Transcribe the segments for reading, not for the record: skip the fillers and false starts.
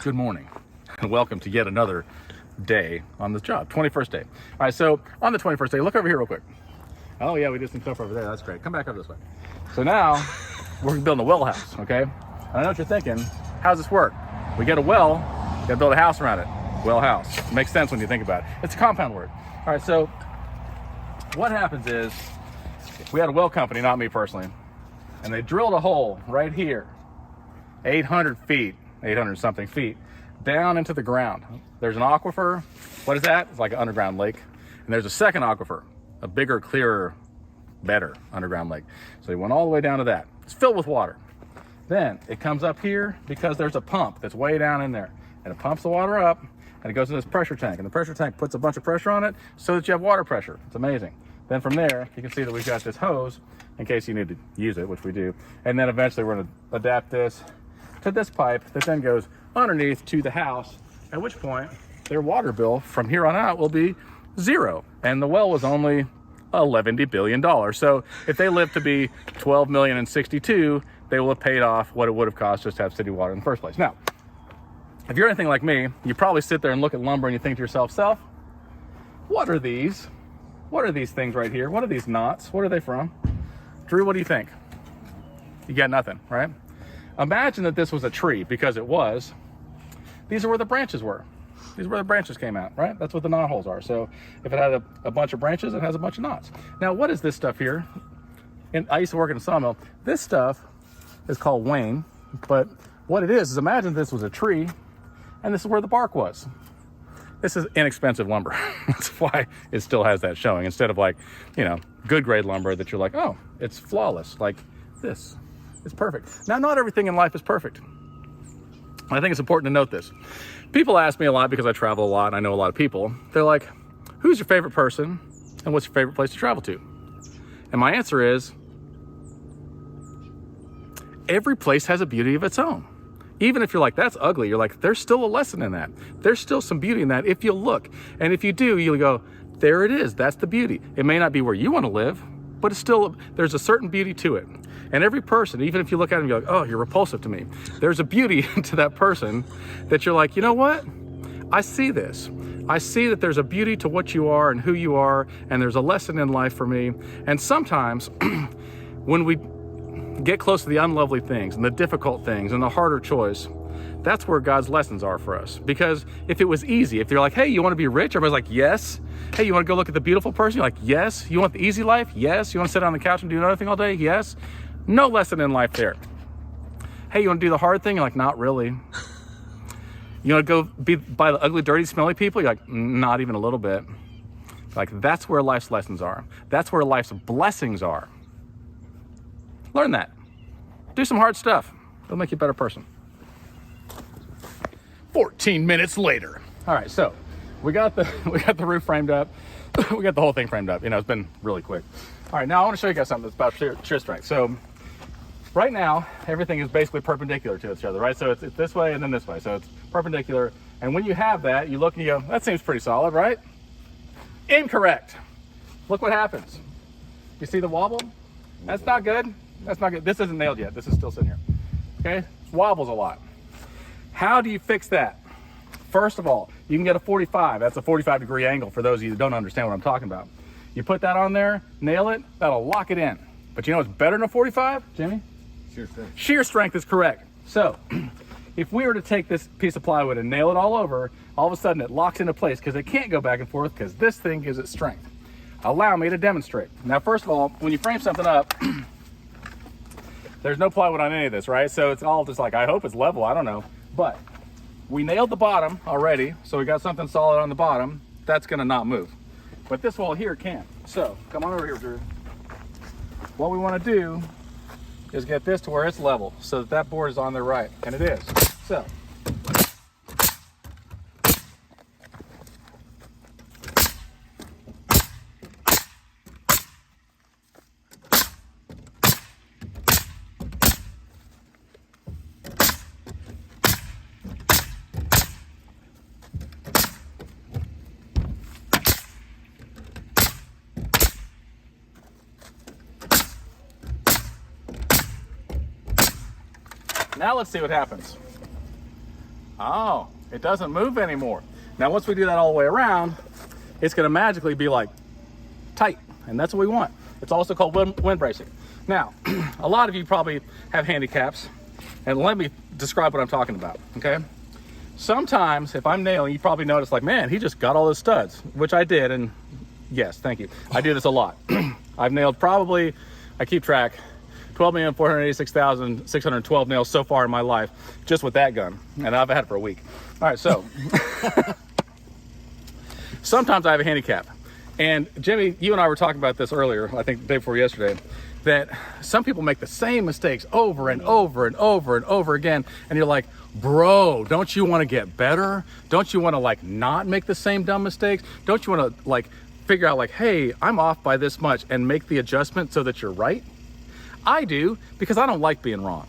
Good morning and welcome to yet another day on this job, 21st day. All right, so on the 21st day, look over here real quick. Oh yeah, we did some stuff over there. That's great. Come back over this way. So now we're building a well house, okay? And I know what you're thinking. How does this work? We get a well, you gotta build a house around it. Well house. It makes sense when you think about it. It's a compound word. All right, so what happens is we had a well company, not me personally, and they drilled a hole right here, 800 feet, 800 something feet, down into the ground. There's an aquifer. What is that? It's like an underground lake. And there's a second aquifer, a bigger, clearer, better underground lake. So they went all the way down to that. It's filled with water. Then it comes up here because there's a pump that's way down in there. And it pumps the water up and it goes in this pressure tank. And the pressure tank puts a bunch of pressure on it so that you have water pressure. It's amazing. Then from there, you can see that we've got this hose in case you need to use it, which we do. And then eventually we're gonna adapt this to this pipe that then goes underneath to the house, at which point their water bill from here on out will be zero. And the well was only $11 billion. So if they live to be 12 million and 62, they will have paid off what it would have cost just to have city water in the first place. Now, if you're anything like me, you probably sit there and look at lumber and you think to yourself, Self, what are these? What are these things right here? What are these knots? What are they from? Drew, what do you think? You got nothing, right? Imagine that this was a tree, because it was. These are where the branches were. These are where the branches came out, right? That's what the knot holes are. So if it had a bunch of branches, it has a bunch of knots. Now, what is this stuff here? And I used to work in a sawmill. This stuff is called Wayne, but what it is imagine this was a tree, and this is where the bark was. This is inexpensive lumber. That's why it still has that showing, instead of like, you know, good grade lumber that you're like, oh, it's flawless, like this. It's perfect. Now, not everything in life is perfect. I think it's important to note this. People ask me a lot because I travel a lot and I know a lot of people. They're like, who's your favorite person and what's your favorite place to travel to? And my answer is, every place has a beauty of its own. Even if you're like, that's ugly, you're like, there's still a lesson in that. There's still some beauty in that if you look. And if you do, you'll go, there it is, that's the beauty. It may not be where you want to live, but it's still, there's a certain beauty to it. And every person, even if you look at them, you're like, oh, you're repulsive to me. There's a beauty to that person that you're like, you know what? I see this. I see that there's a beauty to what you are and who you are, and there's a lesson in life for me. And sometimes when we get close to the unlovely things and the difficult things and the harder choice, that's where God's lessons are for us. Because if it was easy, if you're like, hey, you want to be rich? Everybody's like, yes. Hey, you want to go look at the beautiful person? You're like, yes. You want the easy life? Yes. You want to sit on the couch and do another thing all day? Yes. No lesson in life there. Hey, you want to do the hard thing? You're like, not really. You want to go be by the ugly, dirty, smelly people? You're like, not even a little bit. Like, that's where life's lessons are. That's where life's blessings are. Learn that. Do some hard stuff. It'll make you a better person. 14 minutes later. All right, so we got the roof framed up. We got the whole thing framed up. You know, it's been really quick. All right, now I want to show you guys something that's about shear strength. So right now, everything is basically perpendicular to each other, right? So it's this way and then this way. So it's perpendicular. And when you have that, you look and you go, that seems pretty solid, right? Incorrect. Look what happens. You see the wobble? That's not good. That's not good. This isn't nailed yet. This is still sitting here. Okay? It wobbles a lot. How do you fix that? First of all, you can get a 45. That's a 45-degree angle for those of you that don't understand what I'm talking about. You put that on there, nail it, that'll lock it in. But you know what's better than a 45, Jimmy? Shear strength. Shear strength is correct. So if we were to take this piece of plywood and nail it all over, all of a sudden it locks into place because it can't go back and forth because this thing gives it strength. Allow me to demonstrate. Now, first of all, when you frame something up, there's no plywood on any of this, right? So it's all just like, I hope it's level, I don't know. But we nailed the bottom already, so we got something solid on the bottom. That's gonna not move. But this wall here can. So come on over here, Drew. What we wanna do is get this to where it's level so that that board is on there right, and it is. So. Now let's see what happens. Oh, it doesn't move anymore. Now, once we do that all the way around, it's gonna magically be like tight, and that's what we want. It's also called wind bracing. Now, a lot of you probably have handicaps, and let me describe what I'm talking about, okay? Sometimes, if I'm nailing, you probably notice like, man, he just got all those studs, which I did, and yes, thank you. I do this a lot. I've nailed probably, I keep track, 12,486,612 nails so far in my life, just with that gun, and I've had it for a week. All right, so, sometimes I have a handicap. And Jimmy, you and I were talking about this earlier, I think the day before yesterday, that some people make the same mistakes over and over and over and over again. And you're like, bro, don't you want to get better? Don't you want to like not make the same dumb mistakes? Don't you want to like figure out like, hey, I'm off by this much and make the adjustment so that you're right? I do, because I don't like being wrong.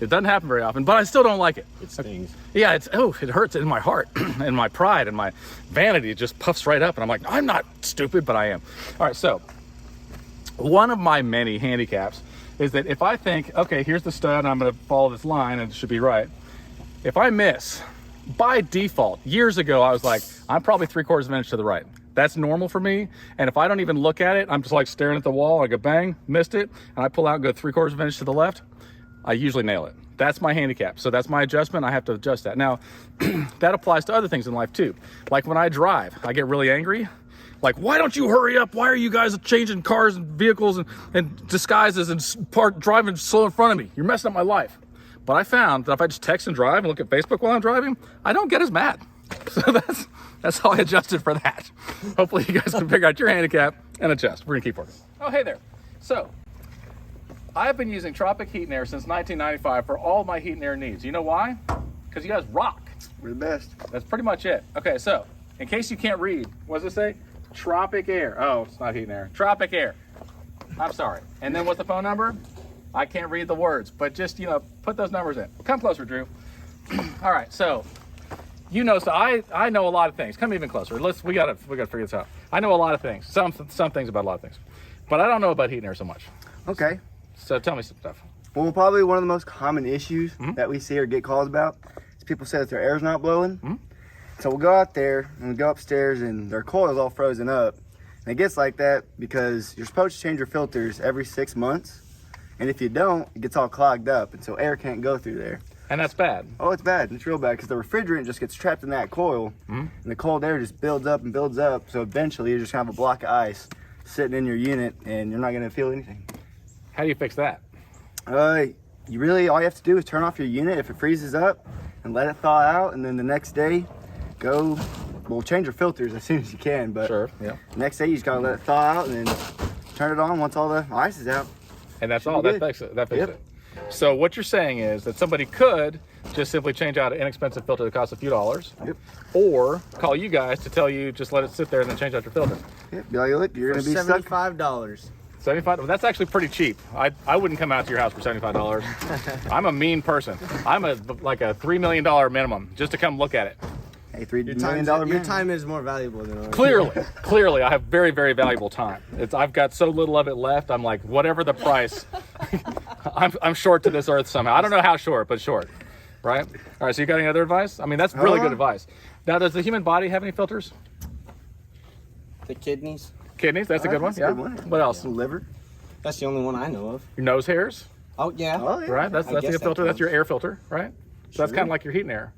It doesn't happen very often, but I still don't like it. It stings. Yeah, it hurts in my heart and my pride and my vanity just puffs right up. And I'm like, I'm not stupid, but I am. All right, so one of my many handicaps is that if I think, okay, here's the stud, and I'm gonna follow this line and it should be right. If I miss, by default, years ago, I was like, I'm probably 3/4 of an inch to the right. That's normal for me. And if I don't even look at it, I'm just like staring at the wall, I go bang, missed it. And I pull out and go 3/4 of an inch to the left. I usually nail it. That's my handicap. So that's my adjustment. I have to adjust that. Now, that applies to other things in life too. Like when I drive, I get really angry. Like, why don't you hurry up? Why are you guys changing cars and vehicles and disguises and driving slow in front of me? You're messing up my life. But I found that if I just text and drive and look at Facebook while I'm driving, I don't get as mad. So that's how I adjusted for that. Hopefully you guys can figure out your handicap and adjust. We're gonna keep working. Oh, hey there. So, I've been using Tropic Heat and Air since 1995 for all my heat and air needs. You know why? Because you guys rock. We're the best. That's pretty much it. Okay, so in case you can't read, what does it say? Tropic Air. Oh, it's not heat and air. Tropic Air. I'm sorry. And then what's the phone number? I can't read the words, but just, put those numbers in. Come closer, Drew. All right, so so I know a lot of things. Come even closer. We gotta figure this out. I know a lot of things. Some things about a lot of things, but I don't know about heat and air so much. Okay. So tell me some stuff. Well, probably one of the most common issues that we see or get calls about is people say that their air's not blowing. So we'll go out there and we go upstairs and their coil's all frozen up. And it gets like that because you're supposed to change your filters every 6 months. And if you don't, it gets all clogged up. And so air can't go through there. And that's bad. Oh, it's bad. It's real bad because the refrigerant just gets trapped in that coil. And the cold air just builds up and builds up. So eventually you're just gonna have a block of ice sitting in your unit and you're not gonna feel anything. How do you fix that? All you have to do is turn off your unit if it freezes up and let it thaw out, and then the next day change your filters as soon as you can, but sure, yeah. Next day you just gotta let it thaw out and then turn it on once all the ice is out. And that's all. That fixes it. So what you're saying is that somebody could just simply change out an inexpensive filter that costs a few dollars, or call you guys to tell you just let it sit there and then change out your filter. Be like, look, you're gonna be stuck. $75. $75? Well, that's actually pretty cheap. I wouldn't come out to your house for $75. I'm a mean person. I'm like a $3 million minimum just to come look at it. Hey, $3 million. Your time is more valuable than ours. Clearly, I have very, very valuable time. I've got so little of it left. I'm like, whatever the price, I'm short to this earth somehow. I don't know how short, but short, right? All right. So you got any other advice? I mean, that's really good advice. Now, does the human body have any filters? The kidneys. Kidneys, that's a good one. Yeah. What else? Liver. That's the only one I know of. Your nose hairs. Oh yeah. Right. That's a good filter. That's your air filter, right? So that's kind of like your heat and air.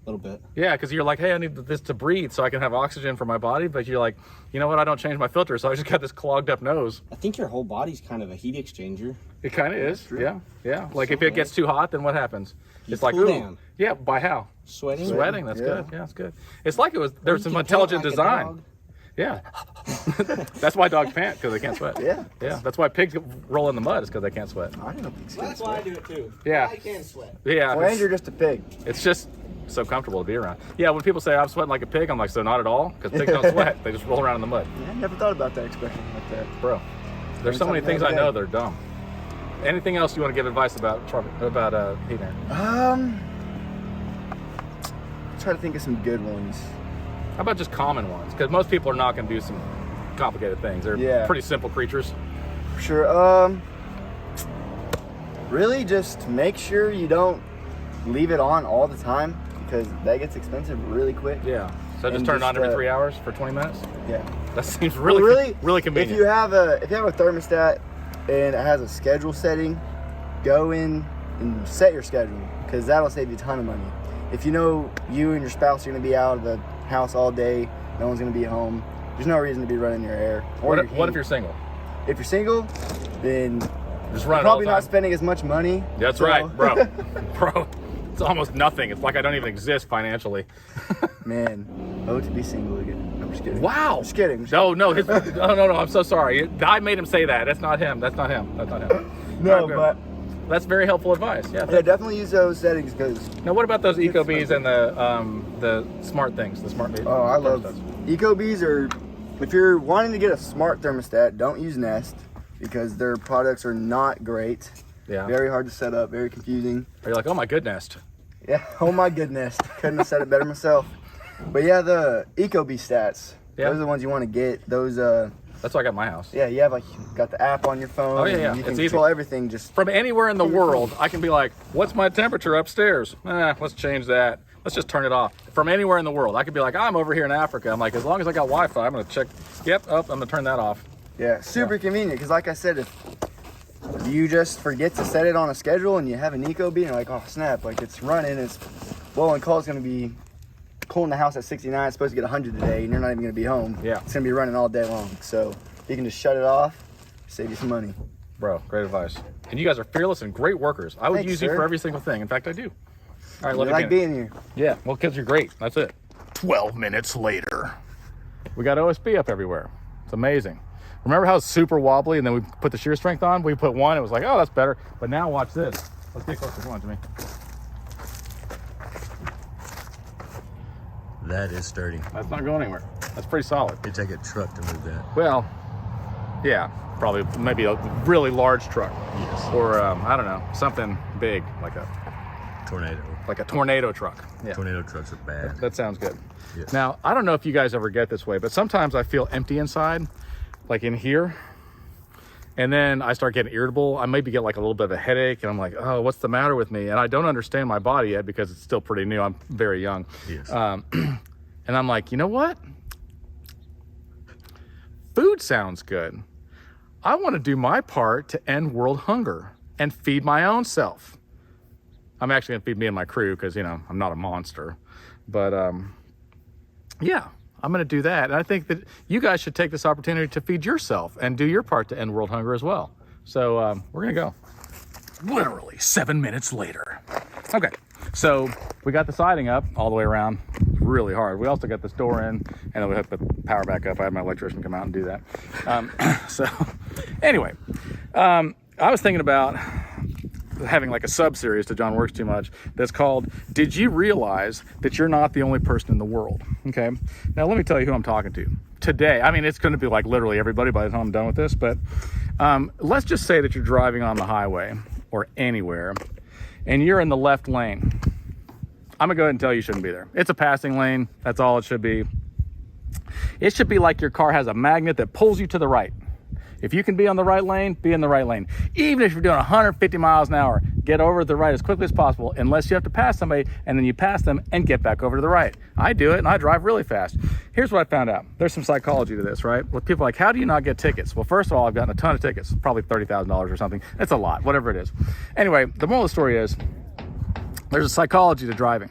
A little bit. Yeah, because you're like, hey, I need this to breathe so I can have oxygen for my body. But you're like, you know what? I don't change my filter, so I just got this clogged up nose. I think your whole body's kind of a heat exchanger. It kind of is. Yeah. Like if it gets too hot, then what happens? It's like, cool down. Yeah. By how? Sweating. That's good. Yeah, that's good. It's like there's some intelligent design. Yeah. That's why dogs pant, because they can't sweat. Yeah. That's why pigs roll in the mud, is because they can't sweat. I didn't know pigs That's can why I sweat. do it too. Yeah. I can sweat. Yeah. Well, and you're just a pig. It's just so comfortable to be around. Yeah, when people say I'm sweating like a pig, I'm like, so not at all, because pigs don't sweat. They just roll around in the mud. Yeah, I never thought about that expression like that. Bro, there's so many things I know that are dumb. Anything else you want to give advice about heat and air? Try to think of some good ones. How about just common ones? Because most people are not going to do some complicated things. They're pretty simple creatures. Sure. Really just make sure you don't leave it on all the time. because that gets expensive really quick. Yeah. So just And turn it on just, every 3 hours for 20 minutes? Yeah. That seems Well, really convenient. If you have a thermostat and it has a schedule setting, go in and set your schedule, because that'll save you a ton of money. If you know you and your spouse are going to be out of the house all day, no one's going to be home, there's no reason to be running your air. Or What if you're single? If you're single, then Just you're run it all probably the not time. spending as much money. That's so- right, bro. Bro, it's almost nothing. It's like I don't even exist financially. Man, to be single again. I'm just kidding. Wow. I'm just kidding. No, I'm so sorry. I made him say that. That's not him. That's not him. No, Okay. but That's very helpful advice. Yeah. yeah, definitely use those settings because Now, what about those EcoBees and the smart things, the smart meters? I love EcoBees. Are if you're wanting to get a smart thermostat, don't use Nest because their products are not great. Yeah. Very hard to set up, very confusing. Are you like, oh my goodness? Yeah, oh my goodness. Couldn't have said it better myself. But yeah, the EcoBee stats. Yeah. Those are the ones you want to get. Those That's what I got in my house. yeah, you have got the app on your phone. Oh, yeah. and you can It's control easy. everything just From anywhere in the world, I can be like, what's my temperature upstairs? Let's change that. Let's just turn it off. From anywhere in the world, I could be like, I'm over here in Africa. I'm like, as long as I got Wi-Fi, I'm gonna check. Yep, I'm gonna turn that off. yeah, super convenient because like I said, if you just forget to set it on a schedule and you have an EcoBee and you're like, oh snap, like it's running, it's blowing cold, it's gonna be cold in the house at 69, it's supposed to get 100 today and you're not even gonna be home. Yeah. It's gonna be running all day long. So you can just shut it off, save you some money. Bro, great advice. And you guys are fearless and great workers. I would Thanks, use you sir. for every single thing. In fact, I do. All right, We love you like again. being here. Yeah, well, kids are great. That's it. 12 minutes later. We got OSB up everywhere. It's amazing. Remember how it's super wobbly and then we put the shear strength on? We put one, it was like, oh, that's better. But now watch this. Let's get closer. Come on to me. That is sturdy. That's not going anywhere. That's pretty solid. It'd take a truck to move that. Well, yeah, probably maybe a really large truck. Yes. Or, I don't know, something big, like a tornado truck. Yeah. Tornado trucks are bad. That sounds good. Yes. Now, I don't know if you guys ever get this way, but sometimes I feel empty inside, like in here. And then I start getting irritable. I maybe get like a little bit of a headache and I'm like, oh, what's the matter with me? And I don't understand my body yet because it's still pretty new. I'm very young. Yes. And I'm like, you know what? Food sounds good. I want to do my part to end world hunger and feed my own self. I'm actually going to feed me and my crew because, you know, I'm not a monster. But, yeah, I'm going to do that. And I think that you guys should take this opportunity to feed yourself and do your part to end world hunger as well. So we're going to go. Literally 7 minutes later. Okay, so we got the siding up all the way around. It's really hard. We also got this door in, and then we hooked the power back up. I had my electrician come out and do that. So anyway, I was thinking about having like a sub-series to John Works Too Much that's called, Did You Realize That You're Not the Only Person in the World? Okay, now let me tell you who I'm talking to. Today, I mean, it's going to be like literally everybody by the time I'm done with this, but let's just say that you're driving on the highway or anywhere, and you're in the left lane. I'm gonna go ahead and tell you shouldn't be there. It's a passing lane, that's all it should be. It should be like your car has a magnet that pulls you to the right. If you can be on the right lane, be in the right lane. Even if you're doing 150 miles an hour, get over to the right as quickly as possible, unless you have to pass somebody, and then you pass them and get back over to the right. I do it, and I drive really fast. Here's what I found out. There's some psychology to this, right? With people like, how do you not get tickets? Well, first of all, I've gotten a ton of tickets, probably $30,000 or something. That's a lot, whatever it is. Anyway, the moral of the story is, there's a psychology to driving.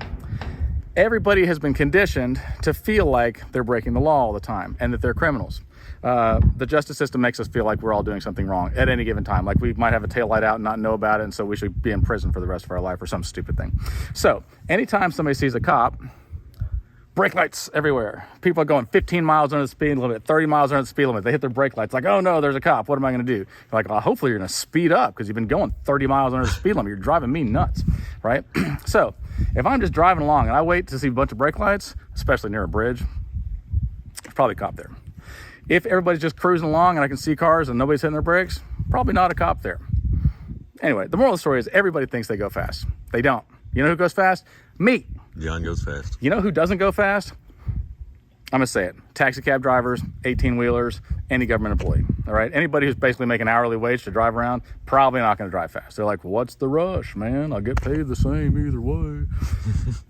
Everybody has been conditioned to feel like they're breaking the law all the time and that they're criminals. The justice system makes us feel like we're all doing something wrong at any given time. Like we might have a taillight out and not know about it, and so we should be in prison for the rest of our life or some stupid thing. So anytime somebody sees a cop, brake lights everywhere. People are going 15 miles under the speed limit, 30 miles under the speed limit. They hit their brake lights like, oh no, there's a cop. What am I going to do? You're like, well, hopefully you're going to speed up because you've been going 30 miles under the speed limit. You're driving me nuts, right? So if I'm just driving along and I wait to see a bunch of brake lights, especially near a bridge, there's probably a cop there. If everybody's just cruising along and I can see cars and nobody's hitting their brakes, probably not a cop there. Anyway, the moral of the story is everybody thinks they go fast. They don't. You know who goes fast? Me. John goes fast. You know who doesn't go fast? I'm gonna say it, taxi cab drivers, 18-wheelers, any government employee, all right? Anybody who's basically making hourly wage to drive around, probably not gonna drive fast. They're like, what's the rush, man? I'll get paid the same either way.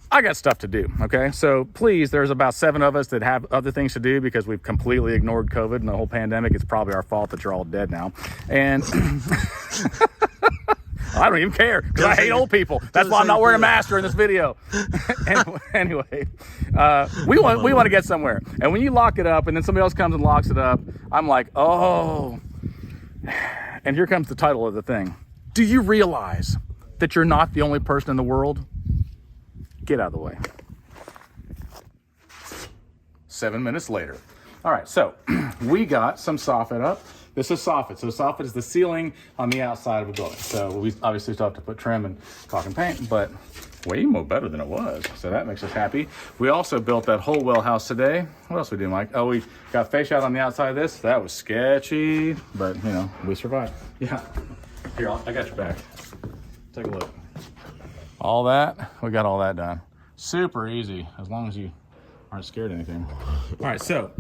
I got stuff to do, okay? So please, there's about 7 of us that have other things to do because we've completely ignored COVID and the whole pandemic. It's probably our fault that you're all dead now. And I don't even care because I hate old people. That's why I'm not wearing a mask during this video. Anyway, we want to get somewhere. And when you lock it up and then somebody else comes and locks it up, I'm like, oh. And here comes the title of the thing. Do you realize that you're not the only person in the world? Get out of the way. 7 minutes later. All right, so we got some soffit up. This is soffit. So soffit is the ceiling on the outside of a building. So we obviously still have to put trim and caulk and paint, but way more better than it was. So that makes us happy. We also built that whole well house today. What else we do, Mike? Oh, we got fascia out on the outside of this. That was sketchy, but you know, we survived. Yeah. Here, I got your back. Take a look. All that, we got all that done. Super easy, as long as you aren't scared of anything. All right, so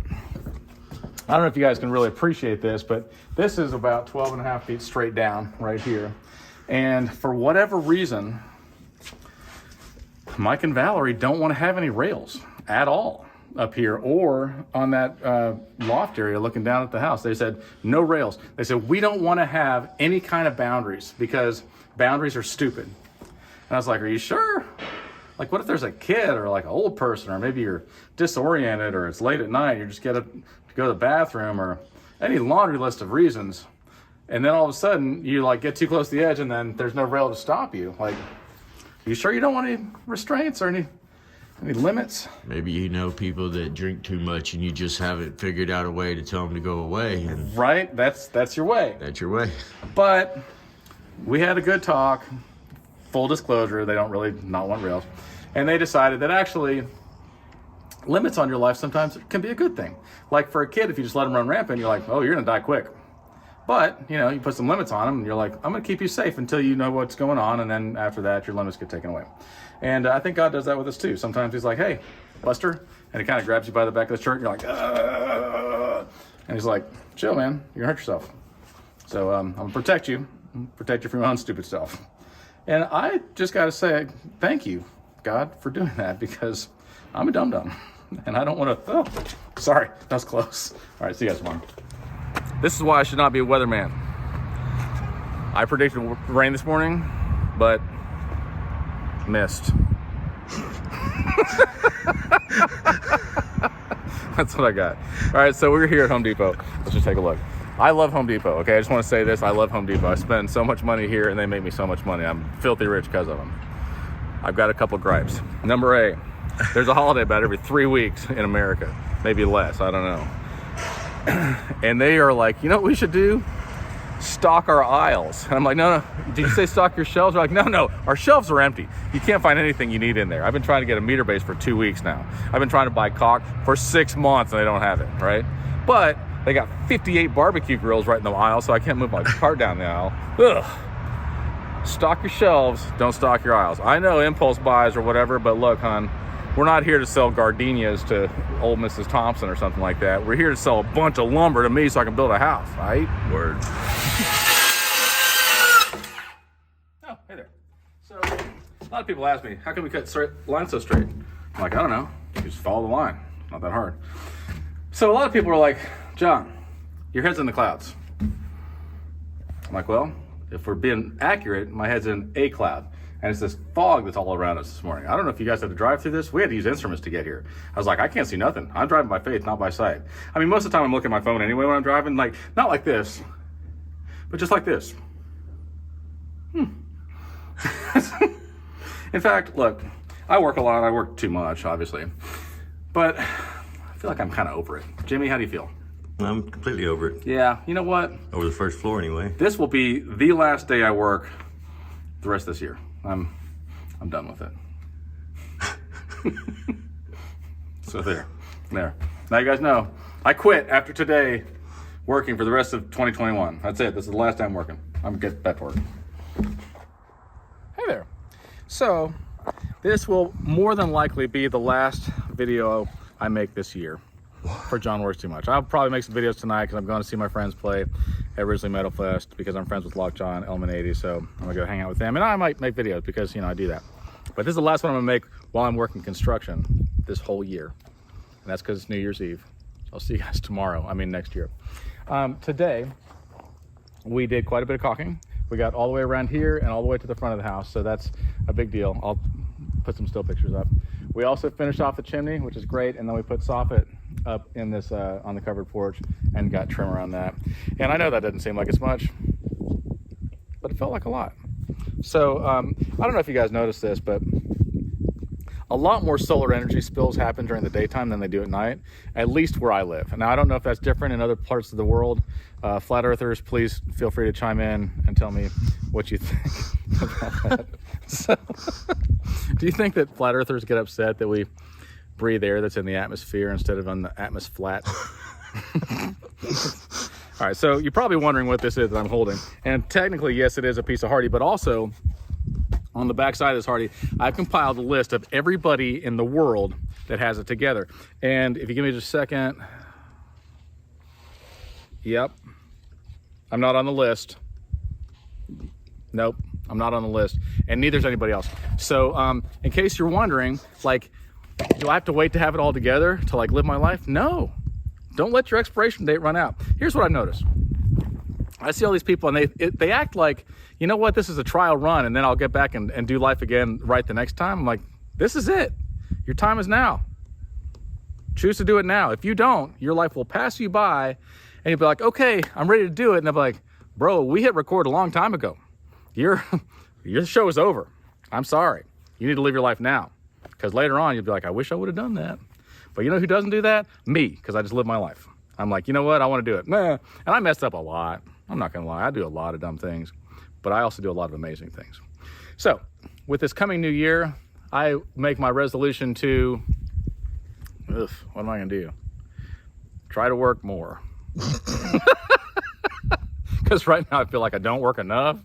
I don't know if you guys can really appreciate this, but this is about 12.5 feet straight down right here. And for whatever reason, Mike and Valerie don't want to have any rails at all up here or on that loft area looking down at the house. They said, no rails. They said, we don't want to have any kind of boundaries because boundaries are stupid. And I was like, are you sure? Like, what if there's a kid or like an old person, or maybe you're disoriented, or it's late at night, you just get up to go to the bathroom, or any laundry list of reasons. And then all of a sudden you like get too close to the edge and then there's no rail to stop you. Like, you sure you don't want any restraints or any limits? Maybe you know people that drink too much and you just haven't figured out a way to tell them to go away. And right, that's your way. That's your way. But we had a good talk. Full disclosure, they don't really not want rails. And they decided that actually limits on your life sometimes can be a good thing. Like for a kid, if you just let them run rampant, you're like, oh, you're gonna die quick. But, you know, you put some limits on them and you're like, I'm gonna keep you safe until you know what's going on. And then after that, your limits get taken away. And I think God does that with us too. Sometimes he's like, hey, Buster. And he kind of grabs you by the back of the shirt and you're like, and he's like, chill, man, you're gonna hurt yourself. So I'm gonna protect you from your own stupid stuff. And I just gotta say, thank you, God, for doing that, because I'm a dum-dum. And I don't want to, oh, sorry, that was close. All right, see you guys tomorrow. This is why I should not be a weatherman. I predicted rain this morning, but missed. That's what I got. All right, so we're here at Home Depot. Let's just take a look. I love Home Depot, okay? I just want to say this. I love Home Depot. I spend so much money here, and they make me so much money. I'm filthy rich because of them. I've got a couple gripes. Number A, there's a holiday about every 3 weeks in America. Maybe less, I don't know. And they are like, you know what we should do? Stock our aisles. And I'm like, no, did you say stock your shelves? They're like, no, our shelves are empty. You can't find anything you need in there. I've been trying to get a meter base for 2 weeks now. I've been trying to buy caulk for 6 months and they don't have it, right? But they got 58 barbecue grills right in the aisle, so I can't move my cart down the aisle. Ugh. Stock your shelves, don't stock your aisles. I know impulse buys or whatever, but look, hon, we're not here to sell gardenias to old Mrs. Thompson or something like that. We're here to sell a bunch of lumber to me so I can build a house, right? Word. Oh, hey there. So, a lot of people ask me, how can we cut lines so straight? I'm like, I don't know. You just follow the line. Not that hard. So a lot of people are like, John, your head's in the clouds. I'm like, well, if we're being accurate, my head's in a cloud. And it's this fog that's all around us this morning. I don't know if you guys had to drive through this. We had to use instruments to get here. I was like, I can't see nothing. I'm driving by faith, not by sight. I mean, most of the time I'm looking at my phone anyway when I'm driving, like, not like this, but just like this. In fact, look, I work a lot. I work too much, obviously. But I feel like I'm kind of over it. Jimmy, how do you feel? I'm completely over it. Yeah, you know what? Over the first floor anyway. This will be the last day I work the rest of this year. I'm done with it. So there. Now you guys know, I quit after today working for the rest of 2021. That's it. This is the last time working. I'm gonna get back to work. Hey there. So this will more than likely be the last video I make this year. for John Works Too Much. I'll probably make some videos tonight because I'm going to see my friends play at Ridgely Metal Fest because I'm friends with Lockjaw and Element 80. So I'm going to go hang out with them. And I might make videos because, you know, I do that. But this is the last one I'm going to make while I'm working construction this whole year. And that's because it's New Year's Eve. I'll see you guys tomorrow. I mean, next year. Today, we did quite a bit of caulking. We got all the way around here and all the way to the front of the house. So that's a big deal. I'll put some still pictures up. We also finished off the chimney, which is great. And then we put soffit up in this, on the covered porch and got trim around that. And I know that doesn't seem like it's much, but it felt like a lot. So I don't know if you guys noticed this, but a lot more solar energy spills happen during the daytime than they do at night, at least where I live. Now, I don't know if that's different in other parts of the world. Flat earthers, please feel free to chime in and tell me what you think about that. So, do you think that flat earthers get upset that we breathe air that's in the atmosphere instead of on the atmosphere flat? All right, so you're probably wondering what this is that I'm holding. And technically, yes, it is a piece of Hardy, but also on the back side of this Hardy, I've compiled a list of everybody in the world that has it together. And if you give me just a second, yep, I'm not on the list. Nope, I'm not on the list, and neither is anybody else. So in case you're wondering, like, do I have to wait to have it all together to like live my life? No, don't let your expiration date run out. Here's what I've noticed. I see all these people and they act like, you know what, this is a trial run and then I'll get back and do life again right the next time. I'm like, this is it. Your time is now. Choose to do it now. If you don't, your life will pass you by and you'll be like, okay, I'm ready to do it. And they'll be like, bro, we hit record a long time ago. Your show is over. I'm sorry. You need to live your life now. Because later on, you'll be like, I wish I would have done that. But you know who doesn't do that? Me, because I just live my life. I'm like, you know what? I want to do it. Nah. And I messed up a lot. I'm not going to lie. I do a lot of dumb things. But I also do a lot of amazing things. So, with this coming new year, I make my resolution to, what am I going to do? Try to work more. Because right now I feel like I don't work enough.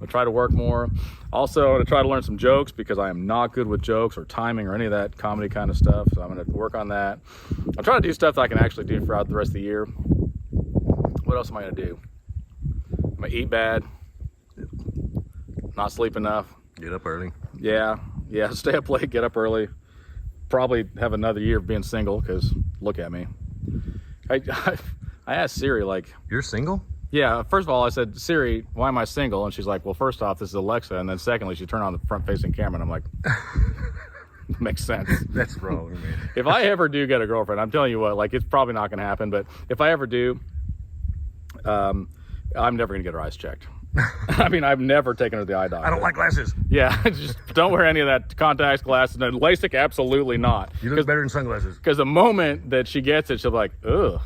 I'll try to work more. Also, to try to learn some jokes because I am not good with jokes or timing or any of that comedy kind of stuff. So I'm going to work on that. I'm trying to do stuff that I can actually do throughout the rest of the year. What else am I going to do? I'm going to eat bad. Not sleep enough. Get up early. Yeah. Stay up late, get up early. Probably have another year of being single because look at me. I asked Siri, like... You're single? Yeah, first of all, I said, Siri, why am I single? And she's like, well, first off, this is Alexa. And then secondly, she turned on the front-facing camera, and I'm like, makes sense. That's wrong, man. If I ever do get a girlfriend, I'm telling you what, like, it's probably not going to happen. But if I ever do, I'm never going to get her eyes checked. I mean, I've never taken her to the eye doctor. I don't like glasses. Yeah, just don't wear any of that contacts, glasses. No, LASIK, absolutely not. You look better than sunglasses. Because the moment that she gets it, she'll be like, ugh,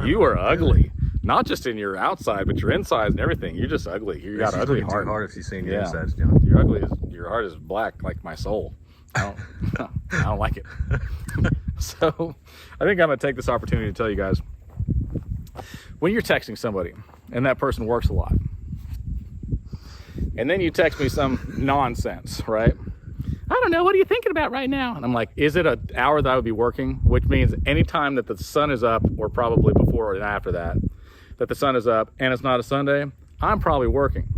you are ugly. Not just in your outside, but your insides and everything. You're just ugly. You got an ugly heart. Too hard if she's seeing your insides, John. You're ugly. Your heart is black like my soul. I don't like it. So I think I'm going to take this opportunity to tell you guys, when you're texting somebody and that person works a lot, and then you text me some nonsense, right? I don't know, what are you thinking about right now? And I'm like, is it an hour that I would be working? Which means anytime that the sun is up, or probably before and after that the sun is up and it's not a Sunday, I'm probably working.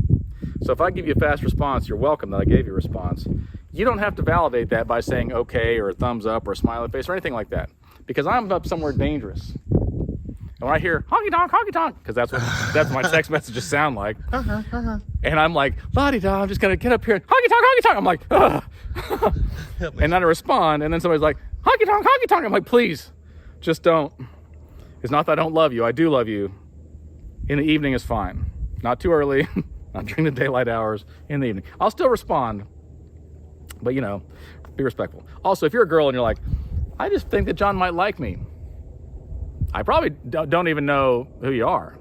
So if I give you a fast response, you're welcome that I gave you a response. You don't have to validate that by saying okay or a thumbs up or a smiley face or anything like that, because I'm up somewhere dangerous. And when I hear honky tonk, because that's what my text messages sound like. And I'm like, la-di-da, I'm just gonna get up here and honky tonk. I'm like, ugh. And then I respond, and then somebody's like, honky tonk. I'm like, please, just don't. It's not that I don't love you. I do love you. In the evening is fine. Not too early, not during the daylight hours, in the evening. I'll still respond, but you know, be respectful. Also, if you're a girl and you're like, I just think that John might like me, I probably don't even know who you are,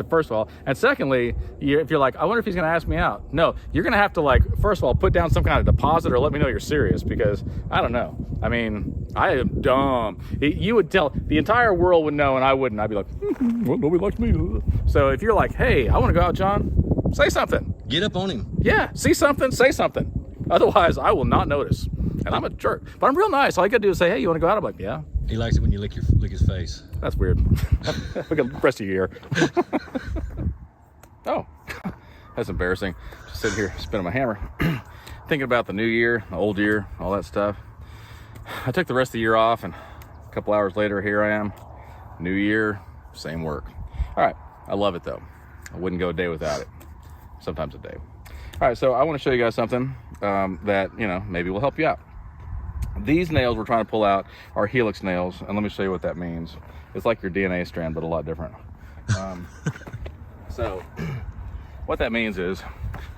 first of all. And secondly, if you're like, I wonder if he's going to ask me out. No, you're going to have to, like, first of all, put down some kind of deposit or let me know you're serious, because I don't know. I mean, I am dumb. You would tell, the entire world would know and I wouldn't. I'd be like, well, nobody likes me. So if you're like, hey, I want to go out, John, say something. Get up on him. Yeah, see something, say something. Otherwise, I will not notice. And I'm a jerk, but I'm real nice. All you gotta do is say, hey, you wanna go out? I'm like, yeah. He likes it when you lick his face. That's weird. Look at the rest of your ear. Oh, that's embarrassing. Just sitting here spinning my hammer. Thinking about the new year, the old year, all that stuff. I took the rest of the year off, and a couple hours later, here I am. New year, same work. All right, I love it though. I wouldn't go a day without it. Sometimes a day. All right, so I want to show you guys something that, you know, maybe will help you out. These nails we're trying to pull out are Helix nails, and let me show you what that means. It's like your DNA strand, but a lot different. So what that means is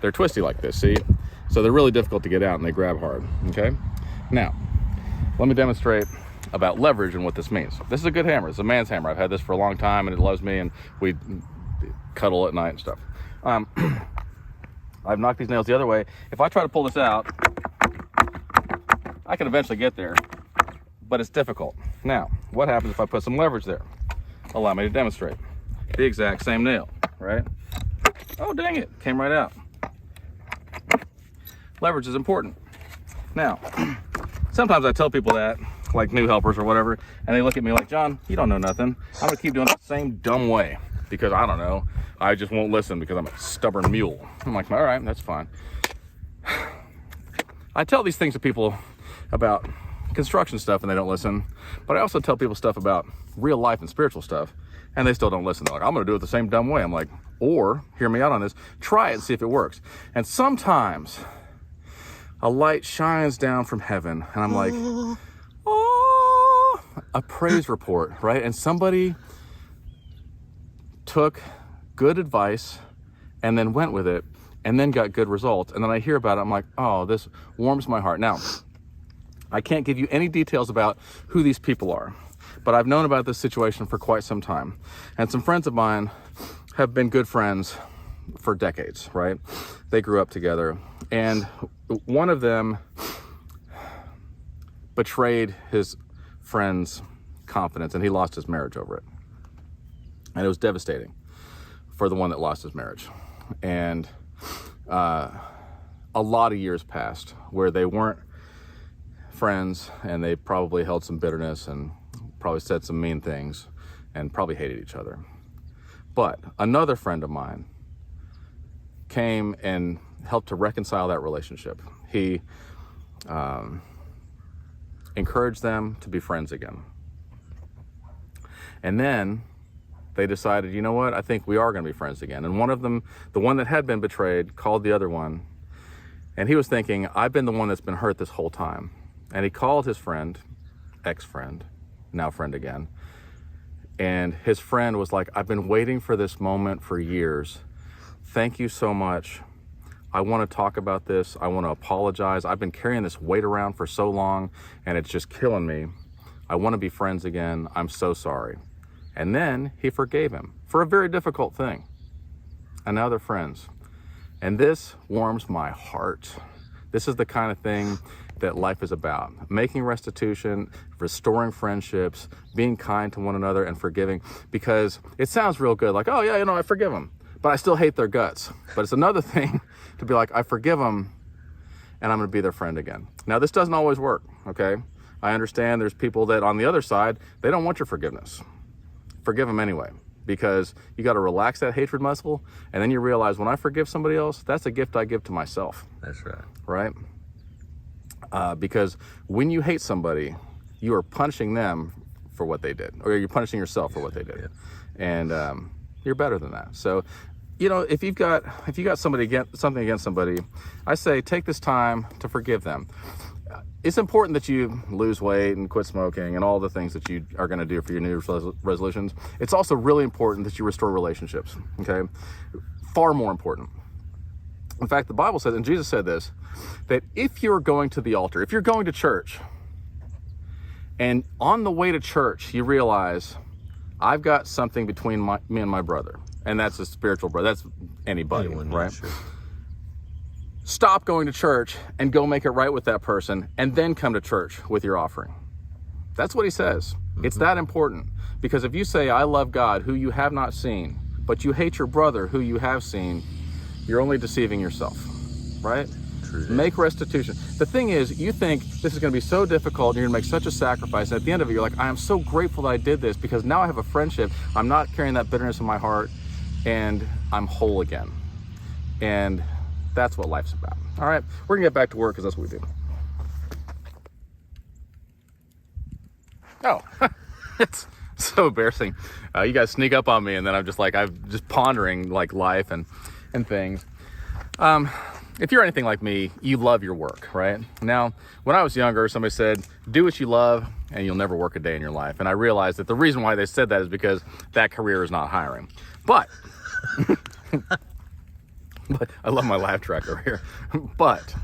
they're twisty like this, see? So they're really difficult to get out, and they grab hard, okay? Now, let me demonstrate about leverage and what this means. This is a good hammer. It's a man's hammer. I've had this for a long time, and it loves me, and we cuddle at night and stuff. I've knocked these nails the other way. If I try to pull this out, I can eventually get there, but it's difficult. Now, what happens if I put some leverage there? Allow me to demonstrate. The exact same nail, right? Oh, dang it, came right out. Leverage is important. Now, sometimes I tell people that, like new helpers or whatever, and they look at me like, John, you don't know nothing. I'm gonna keep doing it the same dumb way because I don't know. I just won't listen because I'm a stubborn mule. I'm like, all right, that's fine. I tell these things to people about construction stuff and they don't listen, but I also tell people stuff about real life and spiritual stuff and they still don't listen. They're like, I'm gonna do it the same dumb way. I'm like, or hear me out on this, try it and see if it works. And sometimes a light shines down from heaven and I'm like, oh, a praise report, right? And somebody took good advice and then went with it and then got good results. And then I hear about it, I'm like, oh, this warms my heart. Now, I can't give you any details about who these people are, but I've known about this situation for quite some time. And some friends of mine have been good friends for decades, right? They grew up together. And one of them betrayed his friend's confidence and he lost his marriage over it. And it was devastating for the one that lost his marriage. And a lot of years passed where they weren't friends and they probably held some bitterness and probably said some mean things and probably hated each other. But another friend of mine came and helped to reconcile that relationship. He encouraged them to be friends again. And then they decided, you know what, I think we are going to be friends again. And one of them, the one that had been betrayed, called the other one. And he was thinking, I've been the one that's been hurt this whole time. And he called his friend, ex-friend, now friend again. And his friend was like, I've been waiting for this moment for years. Thank you so much. I want to talk about this. I want to apologize. I've been carrying this weight around for so long and it's just killing me. I want to be friends again. I'm so sorry. And then he forgave him for a very difficult thing. And now they're friends. And this warms my heart. This is the kind of thing that life is about. Making restitution, restoring friendships, being kind to one another and forgiving. Because it sounds real good, like, oh yeah, you know, I forgive them, but I still hate their guts. But it's another thing to be like, I forgive them and I'm gonna be their friend again. Now this doesn't always work, okay? I understand there's people that on the other side, they don't want your forgiveness. Forgive them anyway, because you got to relax that hatred muscle, and then you realize when I forgive somebody else, that's a gift I give to myself. That's right. Right? Because when you hate somebody, you are punishing them for what they did, or you're punishing yourself for what they did, Yeah. and you're better than that. So, you know, if you've got something against somebody, I say take this time to forgive them. It's important that you lose weight and quit smoking and all the things that you are going to do for your New Year's resolutions. It's also really important that you restore relationships, okay? Far more important. In fact, the Bible says, and Jesus said this, that if you're going to the altar, if you're going to church, and on the way to church, you realize, I've got something between me and my brother, and that's a spiritual brother, that's anybody, right? Sure. Stop going to church and go make it right with that person and then come to church with your offering. That's what he says. Mm-hmm. It's that important, because if you say, I love God who you have not seen, but you hate your brother who you have seen, you're only deceiving yourself, right? for that. Make restitution. The thing is, you think this is going to be so difficult, and you're going to make such a sacrifice. And at the end of it, you're like, I am so grateful that I did this because now I have a friendship. I'm not carrying that bitterness in my heart, and I'm whole again. And that's what life's about. All right, we're going to get back to work because that's what we do. Oh, it's so embarrassing. You guys sneak up on me, and then I'm just pondering like life and things. If you're anything like me, you love your work, right? Now, when I was younger, somebody said, do what you love and you'll never work a day in your life. And I realized that the reason why they said that is because that career is not hiring. But, but I love my laugh track over here. But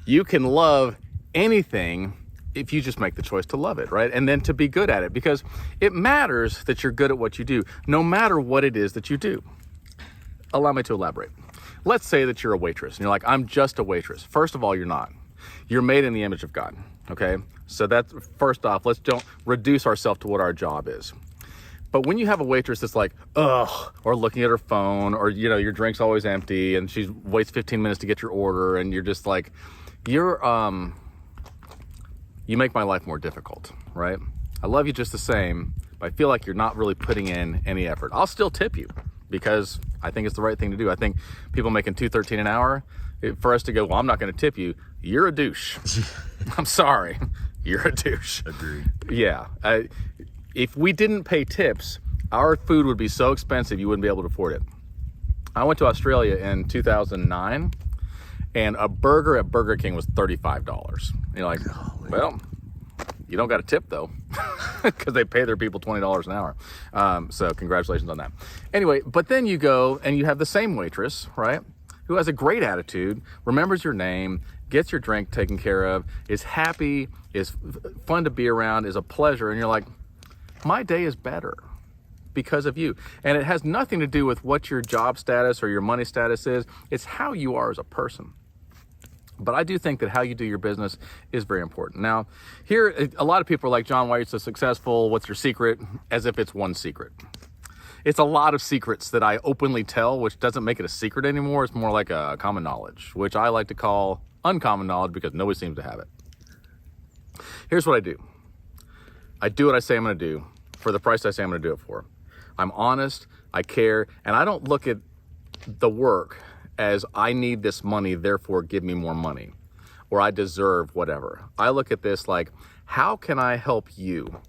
you can love anything if you just make the choice to love it, right? And then to be good at it, because it matters that you're good at what you do, no matter what it is that you do. Allow me to elaborate. Let's say that you're a waitress and you're like, I'm just a waitress. First of all, you're not. You're made in the image of God, okay? So that's, first off, let's don't reduce ourselves to what our job is. But when you have a waitress that's like, ugh, or looking at her phone, or, you know, your drink's always empty and she waits 15 minutes to get your order, and you're just like, you make my life more difficult, right? I love you just the same, but I feel like you're not really putting in any effort. I'll still tip you because I think it's the right thing to do. I think people making $2.13 an hour, for us to go, well, I'm not going to tip you, you're a douche. I'm sorry, you're a douche. Agreed. Yeah. If we didn't pay tips, our food would be so expensive you wouldn't be able to afford it. I went to Australia in 2009, and a burger at Burger King was $35. And you're like, well, you don't got a tip though, because they pay their people $20 an hour. So congratulations on that. Anyway, but then you go and you have the same waitress, right, who has a great attitude, remembers your name, gets your drink taken care of, is happy, is fun to be around, is a pleasure. And you're like, my day is better because of you. And it has nothing to do with what your job status or your money status is. It's how you are as a person. But I do think that how you do your business is very important. Now, here, a lot of people are like, John, why are you so successful? What's your secret? As if it's one secret. It's a lot of secrets that I openly tell, which doesn't make it a secret anymore. It's more like a common knowledge, which I like to call uncommon knowledge because nobody seems to have it. Here's what I do. I do what I say I'm going to do for the price I say I'm going to do it for. I'm honest, I care, and I don't look at the work as I need this money, therefore give me more money, or I deserve whatever. I look at this like, how can I help you?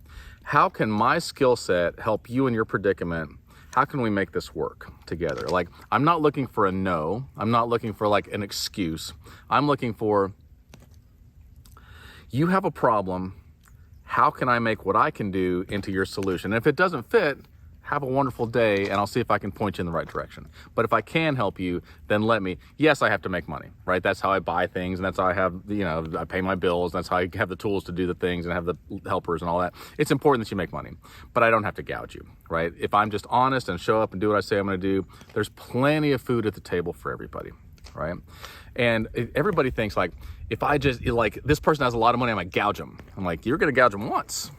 How can my skill set help you in your predicament? How can we make this work together? Like, I'm not looking for a no. I'm not looking for like an excuse. I'm looking for, you have a problem. How can I make what I can do into your solution? And if it doesn't fit, have a wonderful day, and I'll see if I can point you in the right direction. But if I can help you, then let me. Yes, I have to make money, right? That's how I buy things, and that's how I have, you know, I pay my bills. That's how I have the tools to do the things and have the helpers and all that. It's important that you make money, but I don't have to gouge you, right? If I'm just honest and show up and do what I say I'm going to do, there's plenty of food at the table for everybody, right? And everybody thinks like, if I just, like, this person has a lot of money, I'm going to gouge them. I'm like, you're going to gouge them once.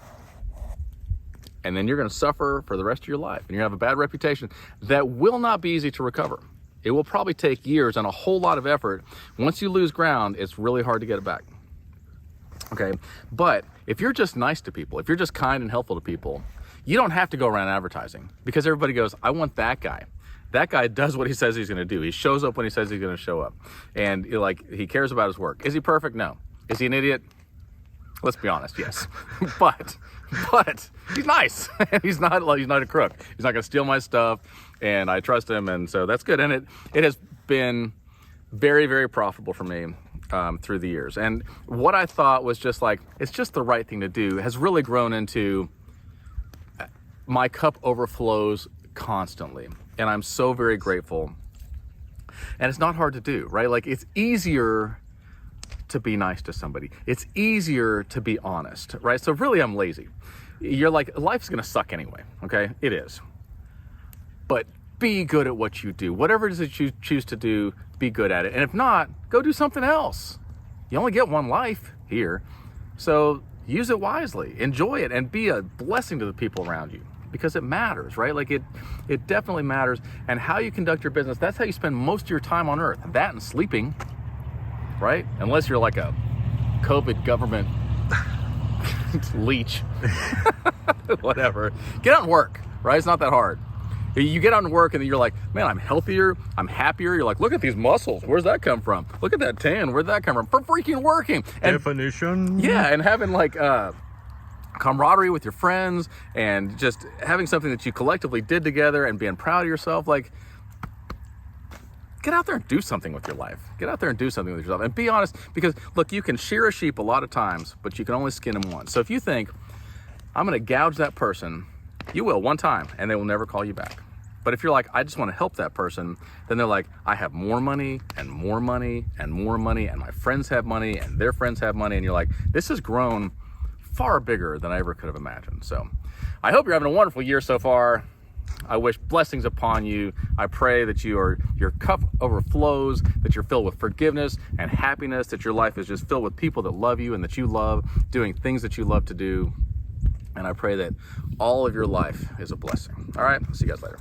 And then you're going to suffer for the rest of your life. And you're going to have a bad reputation that will not be easy to recover. It will probably take years and a whole lot of effort. Once you lose ground, it's really hard to get it back. Okay? But if you're just nice to people, if you're just kind and helpful to people, you don't have to go around advertising, because everybody goes, I want that guy. That guy does what he says he's going to do. He shows up when he says he's going to show up. And he cares about his work. Is he perfect? No. Is he an idiot? Let's be honest, yes. But he's nice. he's not a crook. He's not going to steal my stuff, and I trust him, and so that's good. And it has been very, very profitable for me through the years. And what I thought was just like, it's just the right thing to do, has really grown into my cup overflows constantly, and I'm so very grateful. And it's not hard to do, right? Like, it's easier to be nice to somebody. It's easier to be honest, right? So really, I'm lazy. You're like, life's gonna suck anyway, okay? It is. But be good at what you do. Whatever it is that you choose to do, be good at it. And if not, go do something else. You only get one life here. So use it wisely, enjoy it, and be a blessing to the people around you, because it matters, right? Like, it definitely matters. And how you conduct your business, that's how you spend most of your time on earth. That and sleeping. right? Unless you're like a COVID government leech, whatever. Get out and work, right? It's not that hard. You get out and work and then you're like, man, I'm healthier, I'm happier. You're like, look at these muscles. Where's that come from? Look at that tan. Where'd that come from? For freaking working. And, definition. yeah, and having like camaraderie with your friends and just having something that you collectively did together and being proud of yourself. Like, get out there and do something with your life. Get out there and do something with yourself. And be honest, because look, you can shear a sheep a lot of times, but you can only skin them once. So if you think, I'm going to gouge that person, you will one time and they will never call you back. But if you're like, I just want to help that person, then they're like, I have more money and more money and more money, and my friends have money and their friends have money. And you're like, this has grown far bigger than I ever could have imagined. So I hope you're having a wonderful year so far. I wish blessings upon you. I pray that your cup overflows, that you're filled with forgiveness and happiness, that your life is just filled with people that love you and that you love doing things that you love to do. And I pray that all of your life is a blessing. All right, see you guys later.